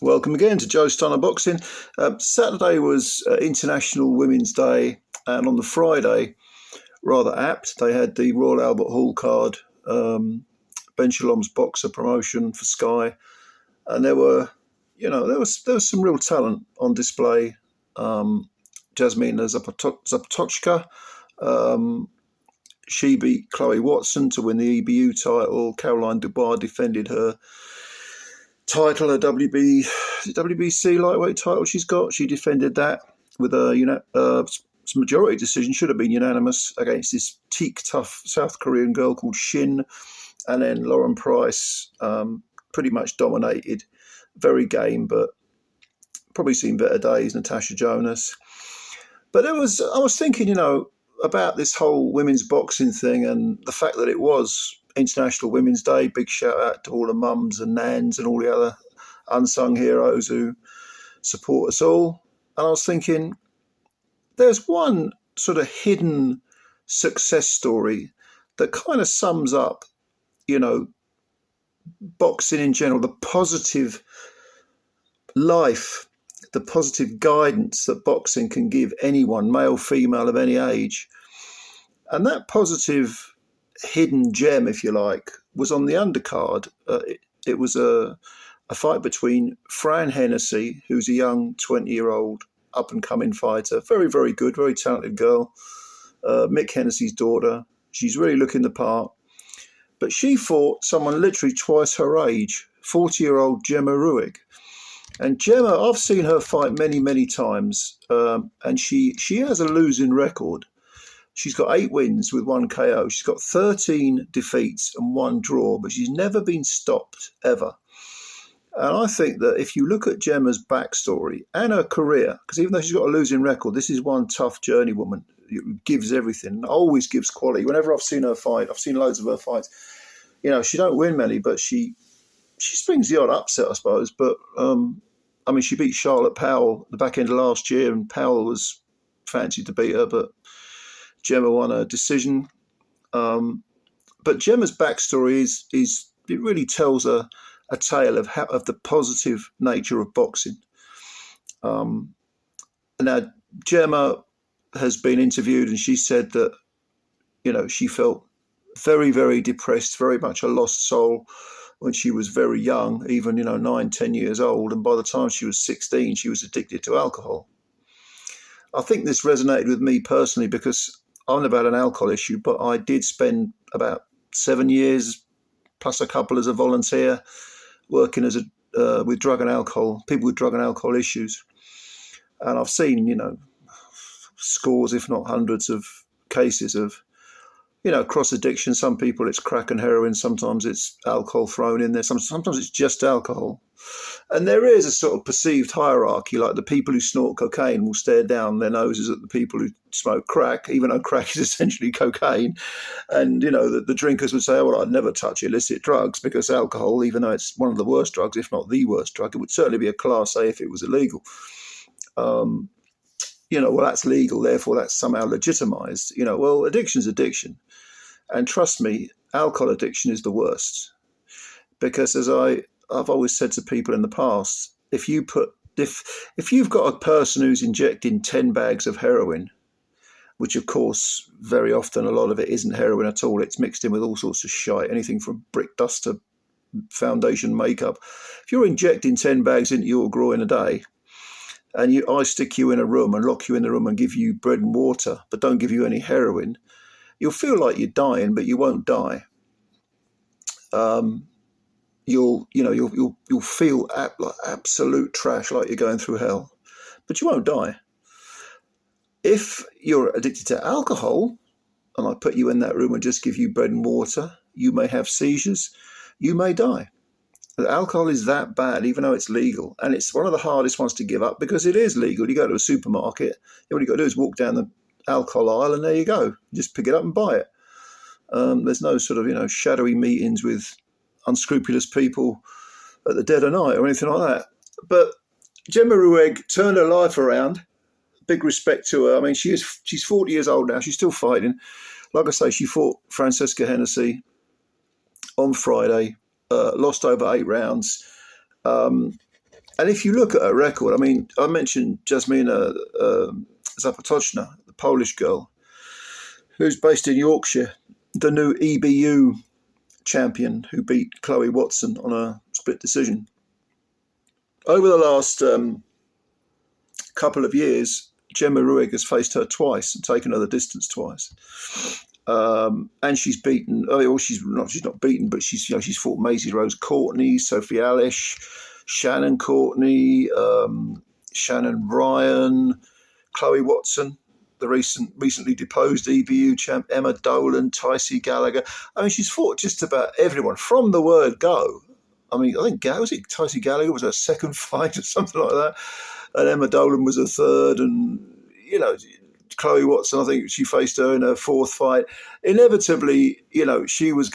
Welcome again to Joe Stunner Boxing. Saturday was International Women's Day, and on the Friday, rather apt, they had the Royal Albert Hall card, Ben Shalom's boxer promotion for Sky, and there was some real talent on display. Jasmina Zapatochka, she beat Chloe Watson to win the EBU title. Caroline Dubois defended her title, a WBC lightweight title she's got. She defended that with a majority decision, should have been unanimous, against this teak tough South Korean girl called Shin. And then Lauren Price pretty much dominated, very game, but probably seen better days. Natasha Jonas. But I was thinking, about this whole women's boxing thing and the fact that it was International Women's Day. Big shout out to all the mums and nans and all the other unsung heroes who support us all. And I was thinking, there's one sort of hidden success story that kind of sums up, boxing in general, the positive life, the positive guidance that boxing can give anyone, male, female, of any age. And that positive hidden gem, if you like, was on the undercard. It was a fight between Fran Hennessy, who's a young 20-year-old up-and-coming fighter, very, very good, very talented girl, Mick Hennessy's daughter. She's really looking the part. But she fought someone literally twice her age, 40-year-old Gemma Ruegg. And Gemma, I've seen her fight many, many times, and she has a losing record. She's got 8 wins with 1 KO. She's got 13 defeats and 1 draw, but she's never been stopped, ever. And I think that if you look at Gemma's backstory and her career, because even though she's got a losing record, this is one tough journeywoman who gives everything, always gives quality. Whenever I've seen her fight, I've seen loads of her fights, she don't win many, but she springs the odd upset, I suppose. But, she beat Charlotte Powell the back end of last year, and Powell was fancied to beat her, but Gemma won a decision. But Gemma's backstory is it really tells a tale of the positive nature of boxing. Now, Gemma has been interviewed, and she said that, she felt very, very depressed, very much a lost soul when she was very young, even, 9, 10 years old. And by the time she was 16, she was addicted to alcohol. I think this resonated with me personally because I've never had an alcohol issue, but I did spend about 7 years plus a couple as a volunteer working as with drug and alcohol, people with drug and alcohol issues. And I've seen, scores, if not hundreds of cases of, cross addiction. Some people it's crack and heroin. Sometimes it's alcohol thrown in there. Sometimes it's just alcohol. And there is a sort of perceived hierarchy, like the people who snort cocaine will stare down their noses at the people who smoke crack, even though crack is essentially cocaine. And, the drinkers would say, oh, well, I'd never touch illicit drugs because alcohol, even though it's one of the worst drugs, if not the worst drug, it would certainly be a class A if it was illegal. Well, that's legal, therefore that's somehow legitimized. Well, addiction's addiction. And trust me, alcohol addiction is the worst. Because as I've always said to people in the past, if you've got a person who's injecting 10 bags of heroin, which of course very often a lot of it isn't heroin at all, it's mixed in with all sorts of shite, anything from brick dust to foundation makeup. If you're injecting 10 bags into your groin a day, and I stick you in a room and lock you in the room and give you bread and water, but don't give you any heroin, you'll feel like you're dying, but you won't die. You'll feel like absolute trash, like you're going through hell, but you won't die. If you're addicted to alcohol, and I put you in that room and just give you bread and water, you may have seizures, you may die. Alcohol is that bad, even though it's legal. And it's one of the hardest ones to give up because it is legal. You go to a supermarket, all you've got to do is walk down the alcohol aisle and there you go. You just pick it up and buy it. There's no sort of, shadowy meetings with unscrupulous people at the dead of night or anything like that. But Gemma Ruegg turned her life around. Big respect to her. She's 40 years old now. She's still fighting. Like I say, she fought Francesca Hennessy on Friday. Lost over 8 rounds. And if you look at her record, I mean, I mentioned Jasmina Zapatoczna, the Polish girl, who's based in Yorkshire, the new EBU champion who beat Chloe Watson on a split decision. Over the last couple of years, Gemma Ruegg has faced her twice and taken her the distance twice. And she's beaten. Oh, she's not beaten, but she's fought Maisie Rose Courtney, Sophie Alish, Shannon Courtney, Shannon Ryan, Chloe Watson, the recently deposed EBU champ, Emma Dolan, Tycee Gallagher. I mean, she's fought just about everyone from the word go. I mean, I think Tycee Gallagher was her second fight or something like that, and Emma Dolan was her third, and Chloe Watson, I think she faced her in her fourth fight. Inevitably, she was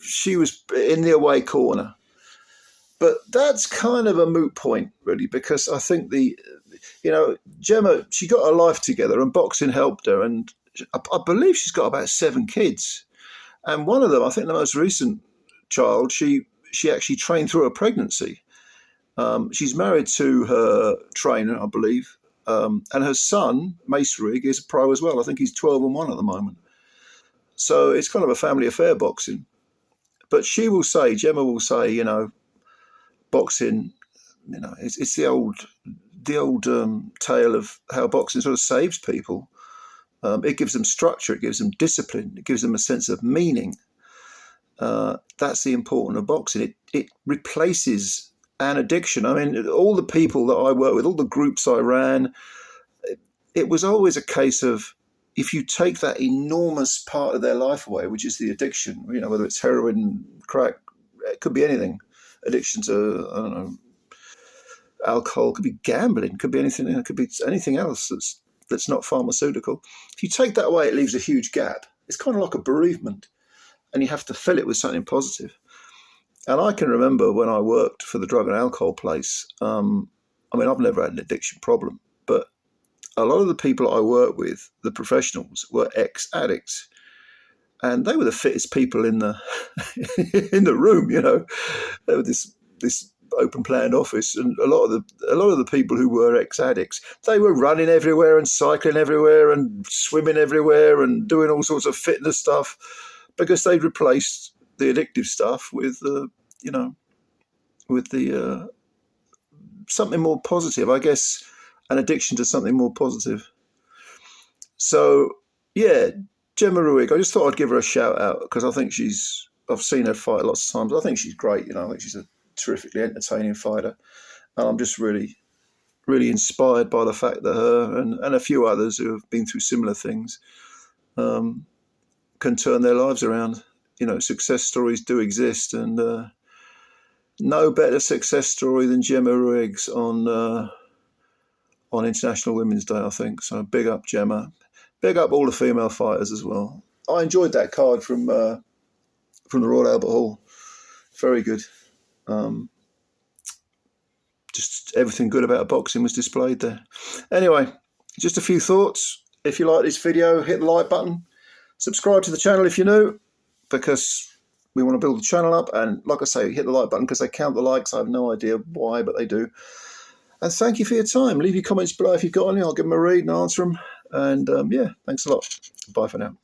she was in the away corner. But that's kind of a moot point, really, because I think Gemma, she got her life together and boxing helped her. And I believe she's got about 7 kids. And one of them, I think the most recent child, she actually trained through her pregnancy. She's married to her trainer, I believe. And her son, Mace Rigg, is a pro as well. I think he's 12-1 at the moment. So it's kind of a family affair, boxing. But Gemma will say, boxing, it's the old tale of how boxing sort of saves people. It gives them structure, it gives them discipline, it gives them a sense of meaning. That's the importance of boxing. It replaces an addiction. I mean, all the people that I work with, all the groups I ran, it was always a case of, if you take that enormous part of their life away, which is the addiction, whether it's heroin, crack, it could be anything. Addiction to, I don't know, alcohol, could be gambling, could be anything. It could be anything else that's not pharmaceutical. If you take that away, it leaves a huge gap. It's kind of like a bereavement, and you have to fill it with something positive. And I can remember when I worked for the drug and alcohol place. I mean, I've never had an addiction problem, but a lot of the people I worked with, the professionals, were ex-addicts. And they were the fittest people in the in the room, They were this open plan office, and a lot of the people who were ex-addicts, they were running everywhere and cycling everywhere and swimming everywhere and doing all sorts of fitness stuff, because they'd replaced the addictive stuff with something more positive. I guess an addiction to something more positive. So yeah. Gemma Ruegg, I just thought I'd give her a shout out because I think I've seen her fight lots of times. I think she's great. I think she's a terrifically entertaining fighter. And I'm just really, really inspired by the fact that her and a few others who have been through similar things can turn their lives around. Success stories do exist, and no better success story than Gemma Ruegg's on International Women's Day, I think. So big up Gemma. Big up all the female fighters as well. I enjoyed that card from the Royal Albert Hall. Very good. Just everything good about boxing was displayed there. Anyway, just a few thoughts. If you like this video, hit the like button. Subscribe to the channel if you're new, because we want to build the channel up. And like I say, hit the like button because they count the likes. I have no idea why, but they do. And thank you for your time. Leave your comments below if you've got any. I'll give them a read and answer them. And thanks a lot. Bye for now.